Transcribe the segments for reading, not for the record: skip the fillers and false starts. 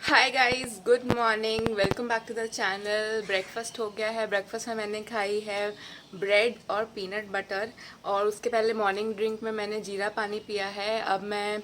Hi guys, good morning, welcome back to the channel. Breakfast हो गया है। Breakfast में मैंने खाई है ब्रेड और पीनट बटर, और उसके पहले मॉर्निंग ड्रिंक में मैंने जीरा पानी पिया है। अब मैं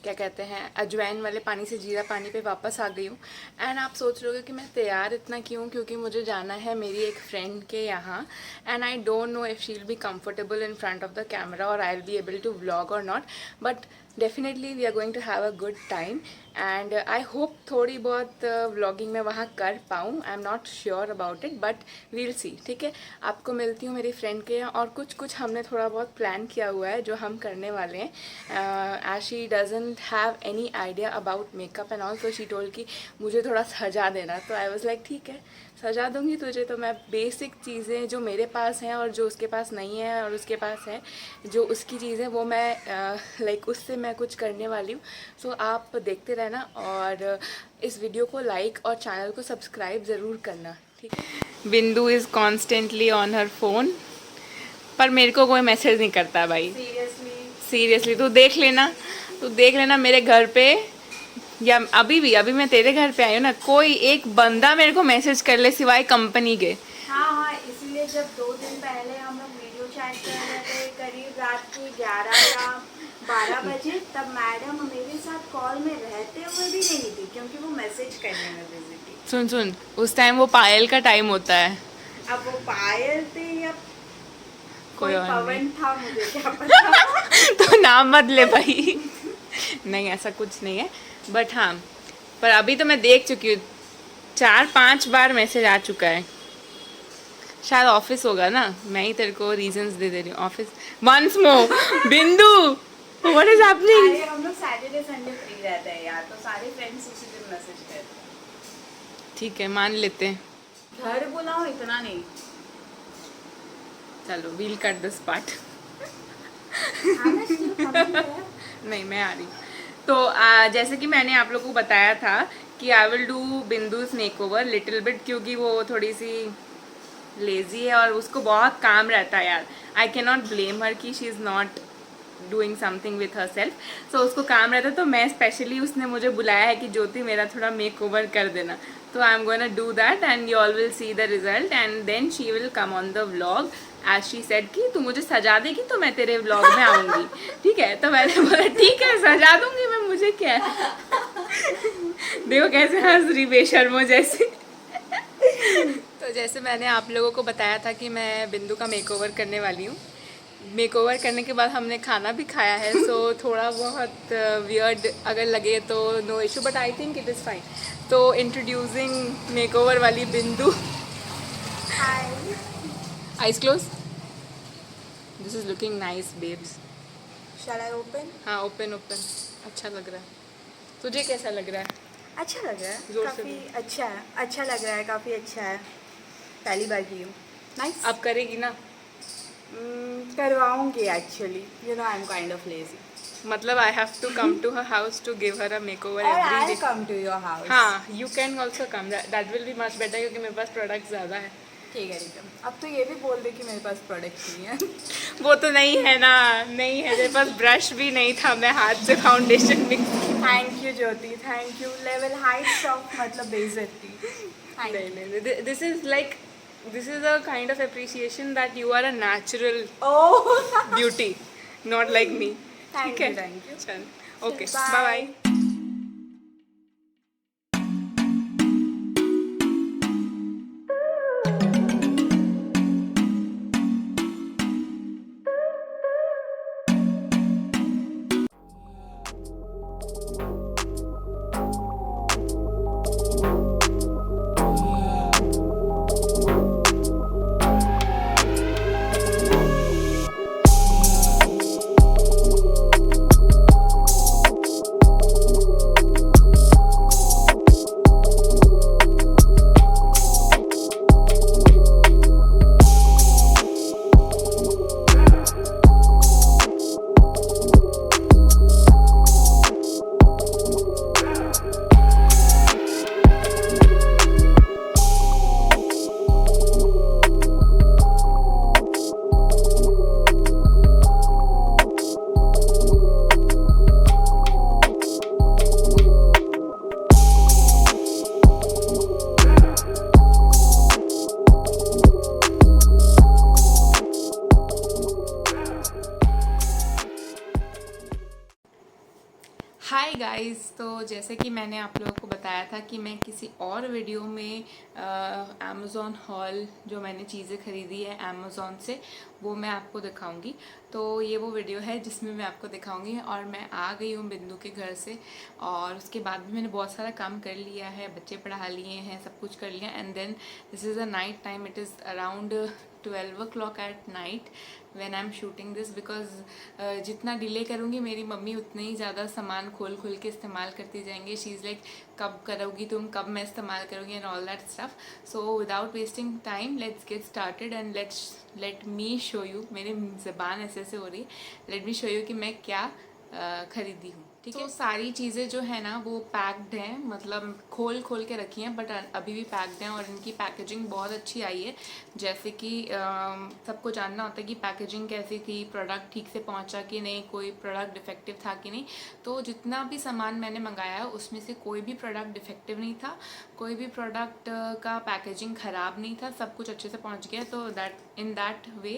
क्या कहते हैं अजवाइन वाले पानी से जीरा पानी पे वापस आ गई हूँ। एंड आप सोच रहे हो कि मैं तैयार इतना क्यों, क्योंकि मुझे जाना है मेरी एक फ्रेंड के यहाँ। And I don't know if she will be comfortable in front of the camera और I will be able to vlog और not, but definitely we are going to have a good time. And I hope थोड़ी बहुत vlogging मैं वहाँ कर पाऊँ। I am not sure about it, but we'll see. ठीक है, आपको मिलती हूँ मेरी फ्रेंड के यहाँ। और कुछ हमने थोड़ा बहुत प्लान किया हुआ है जो हम करने वाले हैं। As she doesn't have any idea about makeup and all, so she told कि मुझे थोड़ा सजा देना। तो आई वॉज लाइक ठीक है, सजा दूंगी तुझे। तो मैं बेसिक चीज़ें जो मेरे पास हैं और जो उसके पास नहीं है और उसके पास है जो उसकी चीज़ें, वो मैं लाइक उससे मैं कुछ करने वाली हूँ। सो आप देखते रहना और इस वीडियो को लाइक और चैनल को सब्सक्राइब ज़रूर करना। ठीक है। बिंदु is constantly on her phone, पर मेरे को कोई मैसेज नहीं करता भाई। सीरियसली तू देख लेना मेरे घर पे, या अभी मैं तेरे घर पे आई हूँ ना, कोई एक बंदा मेरे को मैसेज कर ले सिवाय कंपनी के। हाँ, इसीलिए जब 2 दिन पहले हम लोग वीडियो चैट कर रहे थे करीब रात के 11 या 12 बजे, तब मैडम मेरे साथ कॉल में रहते हुए भी नहीं थी क्योंकि वो मैसेज करने में बिजी थी। सुन, उस टाइम वो पायल का टाइम होता है। अब वो पायल थे या कोई और पवन था, मुझे क्या पता। तो नाम मत ले भाई। नहीं, ऐसा कुछ नहीं है, बट हाँ, पर अभी तो मैं देख चुकी हूँ 4-5 बार मैसेज आ चुका है। शायद ऑफिस होगा ना, मैं ही तेरे को रीजंस दे रही हूँ। ऑफिस वंस मोर बिंदु, व्हाट इज हैपनिंग? अरे हम लोग सैटरडे संडे फ्री रहते हैं यार, तो सारे फ्रेंड्स उसी दिन मैसेज करते हैं। ठीक है, मान लेते हैं। घर बुलाओ, इतना नहीं। चलो, वील कट दिस पार्ट। नहीं, मैं आ रही। तो जैसे कि मैंने आप लोगों को बताया था कि I will do Bindu's makeover little bit, क्योंकि वो थोड़ी सी लेजी है और उसको बहुत काम रहता है यार। I can not blame her कि she is not doing something with herself. So उसको काम रहता है, तो मैं स्पेशली उसने मुझे बुलाया है कि ज्योति मेरा थोड़ा मेक ओवर कर देना। तो I am gonna do that and you all will see the result and then she will come on the vlog. As she said कि तू मुझे सजा देगी तो मैं तेरे व्लॉग में आऊँगी। ठीक है, तो मैंने बोला ठीक है, सजा दूंगी मैं, मुझे क्या है। देखो कैसे हंस रही बेशर्मो जैसे। तो जैसे मैंने आप लोगों को बताया था कि मैं बिंदु का मेकओवर करने वाली हूँ। मेकओवर करने के बाद हमने खाना भी खाया है, सो थोड़ा बहुत वियर्ड अगर लगे तो no issue, but I think it is fine. तो इंट्रोड्यूसिंग मेकओवर वाली Bindu. Hi. Eyes close. This is looking nice babes. Shall I open? हाँ, ओपन। अच्छा लग रहा है। तुझे कैसा लग रहा है? अच्छा लग रहा है, जोर से काफ़ी अच्छा है, अच्छा लग रहा है, काफ़ी अच्छा है। पहली बार की हूँ। नाइस। अब करेगी ना? करवाऊंगी actually, you know I am kind of lazy. मतलब I have to come to her house to give her a makeover और every I day. Come to your house. हाँ, you can also come, that will be much better, क्योंकि मेरे पास product ज़्यादा है। ठीक है ठीक है, अब तो ये भी बोल दे कि मेरे पास प्रोडक्ट नहीं है। वो तो नहीं है ना, नहीं है। मेरे पास ब्रश भी नहीं था, मैं हाथ से foundation mix. Thank you Jyoti, thank you. Level heights of मतलब बेइज्जती। नहीं, this is a kind of appreciation that you are a natural oh beauty, not like me. Thank ठीक है, you, thank you. चल, okay, Bye. Bye bye. So जैसे कि मैंने आप लोगों को बताया था कि मैं किसी और वीडियो में अमेज़ॉन हॉल जो मैंने चीज़ें खरीदी है अमेज़ॉन से वो मैं आपको दिखाऊंगी। तो ये वो वीडियो है जिसमें मैं आपको दिखाऊंगी। और मैं आ गई हूँ बिंदु के घर से और उसके बाद भी मैंने बहुत सारा काम कर लिया है, बच्चे पढ़ा लिए हैं, सब कुछ कर लिया। And then this is a night time, it is around 12 o'clock at night when I'm shooting this because जितना डिले करूँगी मेरी मम्मी उतना ही ज़्यादा सामान खोल खोल के इस्तेमाल करती जाएंगे। शी इज़ लाइक कब करोगी तुम, कब मैं इस्तेमाल करूँगी and all that stuff. So without wasting time let's get started and let me show you. मेरी ज़बान ऐसे ऐसे हो रही है, लेट मी शो यू कि मैं क्या खरीदी हूँ। ठीक है, तो सारी चीज़ें जो है ना वो पैक्ड हैं, मतलब खोल खोल के रखी हैं बट अभी भी पैक्ड हैं और इनकी पैकेजिंग बहुत अच्छी आई है। जैसे कि सबको जानना होता है कि पैकेजिंग कैसी थी, प्रोडक्ट ठीक से पहुंचा कि नहीं, कोई प्रोडक्ट डिफेक्टिव था कि नहीं। तो जितना भी सामान मैंने मंगाया है उसमें से कोई भी प्रोडक्ट डिफेक्टिव नहीं था, कोई भी प्रोडक्ट का पैकेजिंग ख़राब नहीं था, सब कुछ अच्छे से पहुँच गया। तो in that way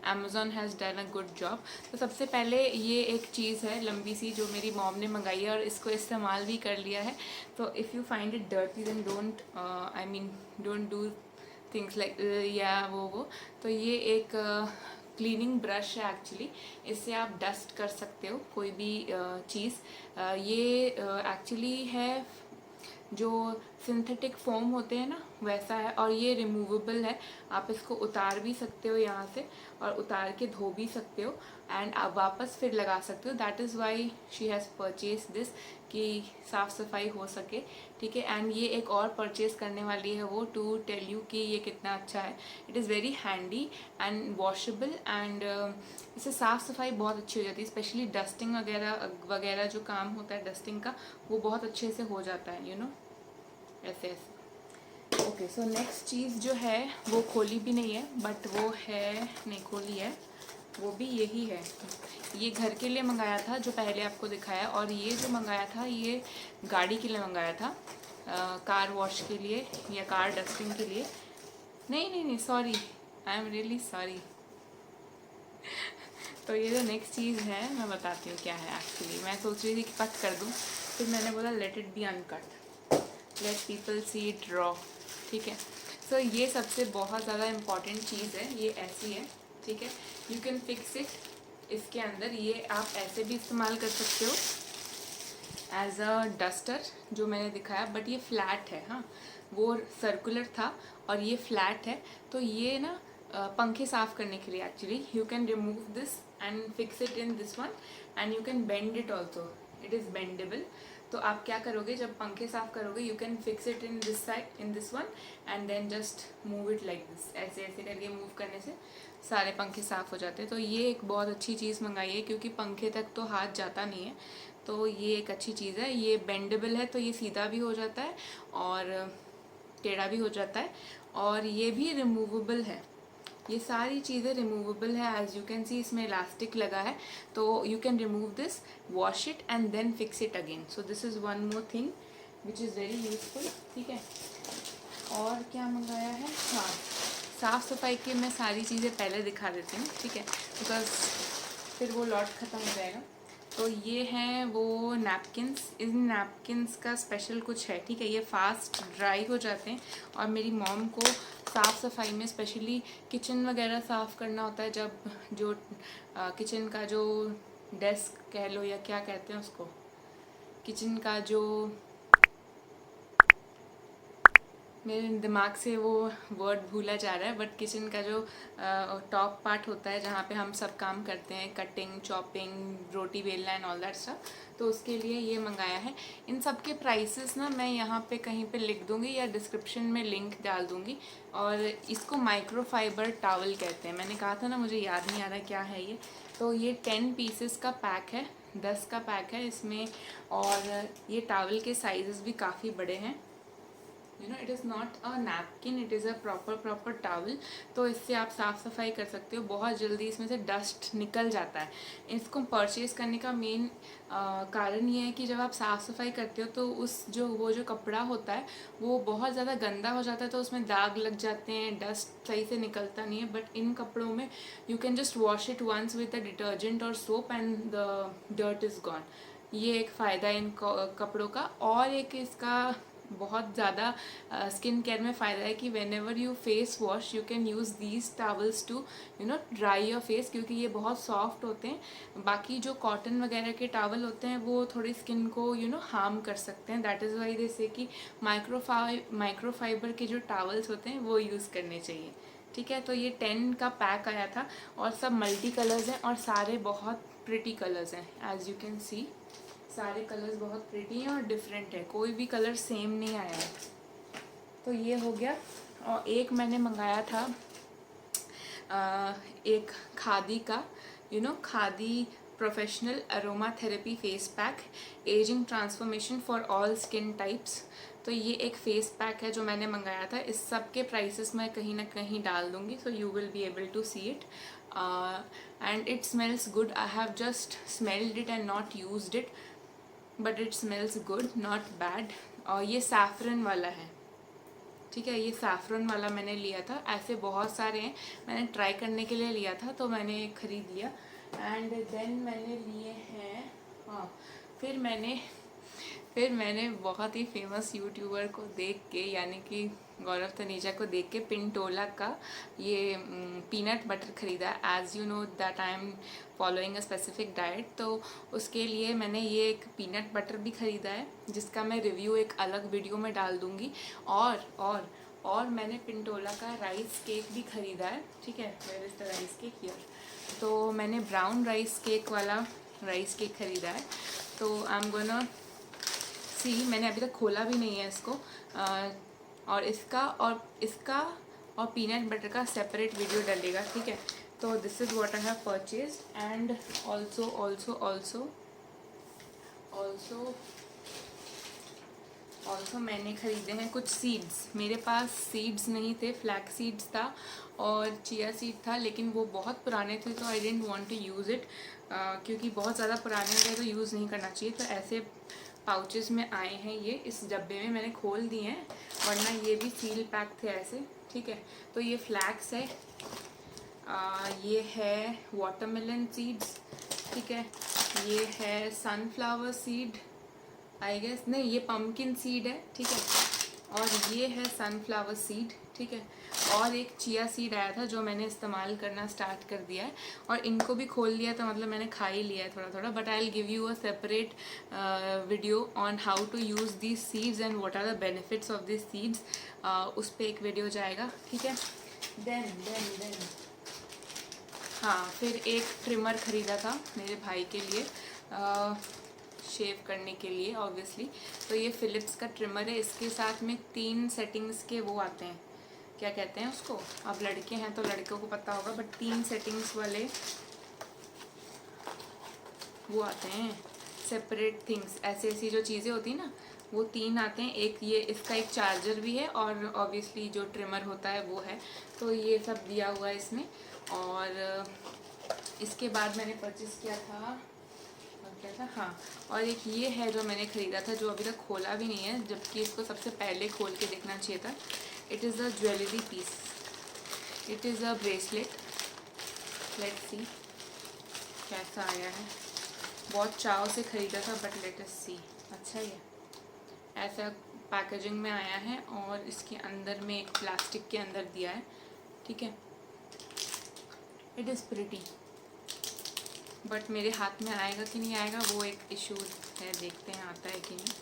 Amazon has done a good job. तो सबसे पहले ये एक चीज़ है लंबी सी जो मेरी मॉम ने मंगाई है और इसको इस्तेमाल भी कर लिया है। तो if you find it dirty then don't do things like या वो। तो ये एक क्लीनिंग ब्रश है एक्चुअली, इससे आप डस्ट कर सकते हो कोई भी चीज़। ये एक्चुअली है जो सिंथेटिक फोम होते हैं ना वैसा है और ये रिमूवेबल है। आप इसको उतार भी सकते हो यहाँ से और उतार के धो भी सकते हो एंड आप वापस फिर लगा सकते हो। That is why she has purchase this कि साफ़ सफाई हो सके। ठीक है, एंड ये एक और परचेज़ करने वाली है वो टू टेल यू कि ये कितना अच्छा है। It is very handy and washable and इससे साफ़ सफाई बहुत अच्छी हो जाती है, स्पेशली डस्टिंग वगैरह वगैरह जो काम होता है डस्टिंग का वो बहुत अच्छे से हो जाता है, यू नो, ऐसे ऐसे। ओके, सो नेक्स्ट चीज़ जो है वो खोली भी नहीं है बट वो है, नहीं खोली है, वो भी यही है। ये घर के लिए मंगाया था जो पहले आपको दिखाया, और ये जो मंगाया था ये गाड़ी के लिए मंगाया था, कार वॉश के लिए या कार डस्टिंग के लिए। नहीं sorry, I am really sorry. तो ये जो नेक्स्ट चीज़ है मैं बताती हूँ क्या है एक्चुअली। मैं सोच रही थी कि कट कर दूँ, फिर मैंने बोला let it be uncut, let people see it raw. ठीक है, सो ये सबसे बहुत ज़्यादा इम्पॉर्टेंट चीज़ है, ये ऐसी है। ठीक है, यू कैन फिक्स इट इसके अंदर। ये आप ऐसे भी इस्तेमाल कर सकते हो एज अ डस्टर जो मैंने दिखाया, बट ये फ्लैट है। हाँ, वो सर्कुलर था और ये फ्लैट है। तो ये ना पंखे साफ़ करने के लिए actually you can remove this and fix it in this one and you can bend it also, it is bendable. तो आप क्या करोगे जब पंखे साफ़ करोगे, you can fix it in this side, in this one and then just move it like this. ऐसे ऐसे करके मूव करने से सारे पंखे साफ़ हो जाते हैं। तो ये एक बहुत अच्छी चीज़ मंगाई है क्योंकि पंखे तक तो हाथ जाता नहीं है। तो ये एक अच्छी चीज़ है, ये बेंडेबल है तो ये सीधा भी हो जाता है और टेढ़ा भी हो जाता है, और ये भी रिमूवेबल है। ये सारी चीज़ें रिमूवेबल है। एज यू कैन सी इसमें इलास्टिक लगा है, तो you can remove this, wash it and then fix it again. So this is one more thing which is very useful. ठीक है, और क्या मंगाया है, हाँ, साफ़ सफाई की मैं सारी चीज़ें पहले दिखा देती हूँ। ठीक है, बिकॉज फिर वो लॉट ख़त्म हो जाएगा। तो ये हैं वो नैपकिन्स, इन नैपकिन्स का स्पेशल कुछ है। ठीक है, ये फास्ट ड्राई हो जाते हैं और मेरी मॉम को साफ़ सफाई में स्पेशली किचन वगैरह साफ़ करना होता है, जब जो किचन का जो डेस्क कह लो या क्या कहते हैं उसको, किचन का जो, मेरे दिमाग से वो वर्ड भूला जा रहा है, बट किचन का जो टॉप पार्ट होता है जहाँ पे हम सब काम करते हैं, कटिंग, चॉपिंग, रोटी बेलना एंड ऑल दैट स्टफ, तो उसके लिए ये मंगाया है। इन सब के प्राइसेस ना मैं यहाँ पे कहीं पे लिख दूँगी या डिस्क्रिप्शन में लिंक डाल दूँगी। और इसको माइक्रोफाइबर टावल कहते हैं। मैंने कहा था ना, मुझे याद नहीं आ रहा क्या है ये। तो ये 10 पीसेस का पैक है, 10 का पैक है इसमें, और ये टावल के साइजेस भी काफ़ी बड़े हैं। You know, it is not a napkin, it is a proper towel. तो इससे आप साफ़ सफाई कर सकते हो, बहुत जल्दी इसमें से डस्ट निकल जाता है। इसको परचेज़ करने का मेन कारण ये है कि जब आप साफ़ सफाई करते हो तो वो जो कपड़ा होता है वो बहुत ज़्यादा गंदा हो जाता है, तो उसमें दाग लग जाते हैं, डस्ट सही से निकलता नहीं है। बट इन कपड़ों में you can just wash it once with the detergent और soap and the dirt is gone. ये एक फ़ायदा है इन कपड़ों का। और एक इसका बहुत ज़्यादा स्किन केयर में फ़ायदा है कि whenever you face wash you can use these towels to dry your face, क्योंकि ये बहुत सॉफ्ट होते हैं। बाकी जो कॉटन वगैरह के टावल होते हैं वो थोड़ी स्किन को हार्म कर सकते हैं। दैट इज़ वाई जैसे कि माइक्रोफाइबर के जो टावल्स होते हैं वो यूज़ करने चाहिए। ठीक है, तो ये 10 का पैक आया था और सब मल्टी कलर्स हैं और सारे बहुत प्रिटी कलर्स हैं। एज यू कैन सी सारे कलर्स बहुत प्रिटी हैं और डिफरेंट है, कोई भी कलर सेम नहीं आया है। तो ये हो गया। और एक मैंने मंगाया था एक खादी का khadi professional aroma therapy face pack, ageing transformation for all skin types. तो ये एक फेस पैक है जो मैंने मंगाया था। इस सब के प्राइसेस मैं कहीं ना कहीं डाल दूँगी, so you will be able to see it. And it smells good. I have just smelled it and not used it, but it smells good, not bad. और ये सैफरन वाला है। ठीक है, ये सैफरन वाला मैंने लिया था। ऐसे बहुत सारे हैं, मैंने ट्राई करने के लिए लिया था तो मैंने ख़रीद लिया। एंड देन मैंने लिए हैं फिर मैंने बहुत ही फेमस यूट्यूबर को देख के, यानी कि गौरव तनेजा को देख के, पिंटोला का ये पीनट बटर ख़रीदा। As you know that I am following a specific diet, तो उसके लिए मैंने ये एक पीनट बटर भी ख़रीदा है जिसका मैं रिव्यू एक अलग वीडियो में डाल दूँगी। और मैंने पिंटोला का राइस केक भी ख़रीदा है। ठीक है, where is the rice cake here. तो मैंने ब्राउन राइस केक वाला राइस केक ख़रीदा है। तो आई एम गोना सी, मैंने अभी तक खोला भी नहीं है इसको। और इसका और पीनट बटर का सेपरेट वीडियो डलेगा। ठीक है, तो this is what I have purchased. And also मैंने ख़रीदे हैं कुछ सीड्स। मेरे पास सीड्स नहीं थे, फ्लैक्स सीड्स था और चिया सीड था, लेकिन वो बहुत पुराने थे तो I didn't want to use it, क्योंकि बहुत ज़्यादा पुराने हो गए तो यूज़ नहीं करना चाहिए। तो ऐसे पाउचेस में आए हैं ये, इस डब्बे में मैंने खोल दिए हैं, वरना ये भी सील पैक थे ऐसे। ठीक है, तो ये फ्लैक्स है, ये है वाटरमेलन सीड्स। ठीक है, ये है सनफ्लावर सीड, आई गेस नहीं, ये पम्पकिन सीड है। ठीक है, और ये है सनफ्लावर सीड। ठीक है, और एक चिया सीड आया था जो मैंने इस्तेमाल करना स्टार्ट कर दिया है, और इनको भी खोल लिया, तो मतलब मैंने खा ही लिया है थोड़ा थोड़ा। But I will give you a separate video on how to use these seeds and what are the benefits of this seeds. उस पर एक वीडियो जाएगा। ठीक है, देन हाँ, फिर एक ट्रिमर ख़रीदा था मेरे भाई के लिए, शेव करने के लिए ऑब्वियसली। तो ये फ़िलिप्स का ट्रिमर है, इसके साथ में 3 सेटिंग्स के वो आते हैं, क्या कहते हैं उसको, आप लड़के हैं तो लड़कों को पता होगा, बट 3 सेटिंग्स वाले वो आते हैं, सेपरेट थिंग्स, ऐसी जो चीज़ें होती हैं ना, वो 3 आते हैं। एक ये, इसका एक चार्जर भी है और ऑब्वियसली जो ट्रिमर होता है वो है। तो ये सब दिया हुआ है इसमें। और इसके बाद मैंने परचेज़ किया था, और क्या था, हाँ, और एक ये है जो मैंने ख़रीदा था, जो अभी तक खोला भी नहीं है, जबकि इसको सबसे पहले खोल के देखना चाहिए था। It is a jewellery piece, it is a bracelet. Let's see कैसा आया है, बहुत चाव से ख़रीदा था, बट लेट अस सी। अच्छा, ये ऐसा पैकेजिंग में आया है और इसके अंदर में एक प्लास्टिक के अंदर दिया है। ठीक है, इट इज़ प्रिटी, बट मेरे हाथ में आएगा कि नहीं आएगा वो एक इशू है, देखते हैं आता है कि नहीं।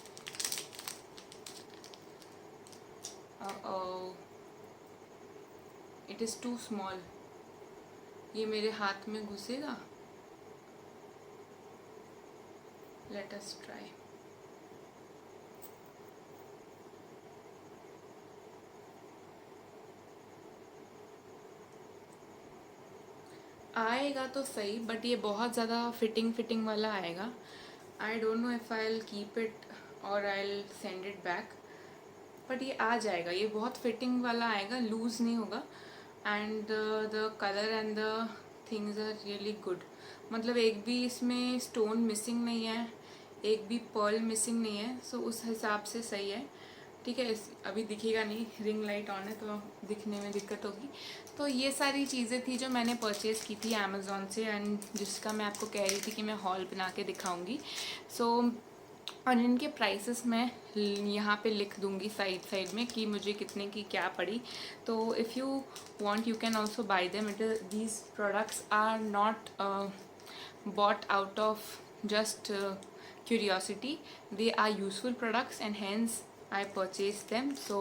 इट इज़ टू स्मॉल, ये मेरे हाथ में घुसेगा, लेट अस ट्राई। आएगा तो सही, बट ये बहुत ज़्यादा फिटिंग वाला आएगा। I don't know if I will keep it और I will send it back, but ये आ जाएगा। ये बहुत फिटिंग वाला आएगा, लूज़ नहीं होगा। And the colour and the things are really good, मतलब एक भी इसमें स्टोन मिसिंग नहीं है, एक भी पर्ल मिसिंग नहीं है, सो उस हिसाब से सही है। ठीक है। अभी दिखेगा नहीं, रिंग लाइट ऑन है तो दिखने में दिक्कत होगी। तो ये सारी चीज़ें थी जो मैंने परचेज़ की थी अमेज़ॉन से, एंड जिसका मैं आपको कह रही थी कि मैं हॉल बना के दिखाऊंगी। सो और इनके प्राइसेस मैं यहाँ पे लिख दूँगी साइड में कि मुझे कितने की क्या पड़ी। तो if you want you can also buy them. These products are not bought out of just curiosity. They are useful products and hence I purchased them. So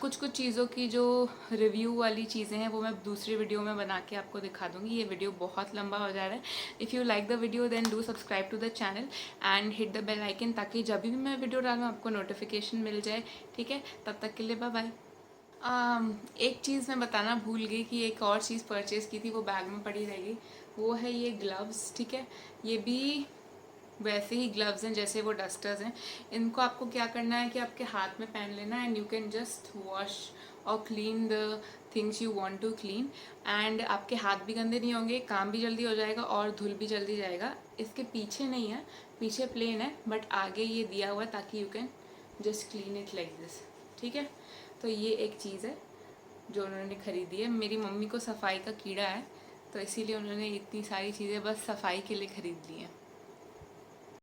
कुछ चीज़ों की जो रिव्यू वाली चीज़ें हैं वो मैं दूसरी वीडियो में बना के आपको दिखा दूँगी। ये वीडियो बहुत लंबा हो जा रहा है। If you like the video then do subscribe to the channel and hit the bell icon, ताकि जब भी मैं वीडियो डालूँ आपको नोटिफिकेशन मिल जाए। ठीक है, तब तक के लिए बाय बाय। एक चीज़ मैं बताना भूल गई कि एक और चीज़ परचेज़ की थी, वो बैग में पड़ी रह गई। वो है ये ग्लव्स। ठीक है, ये भी वैसे ही ग्लव्स हैं जैसे वो डस्टर्स हैं। इनको आपको क्या करना है कि आपके हाथ में पहन लेना and you can just wash और clean the things you want to clean. And आपके हाथ भी गंदे नहीं होंगे, काम भी जल्दी हो जाएगा और धुल भी जल्दी जाएगा। इसके पीछे नहीं है, पीछे प्लेन है, बट आगे ये दिया हुआ है ताकि you can just clean it like this. ठीक है, तो ये एक चीज़ है जो उन्होंने ख़रीदी है। मेरी मम्मी को सफाई का कीड़ा है तो इसीलिए उन्होंने इतनी सारी चीज़ें बस सफाई के लिए ख़रीद ली हैं।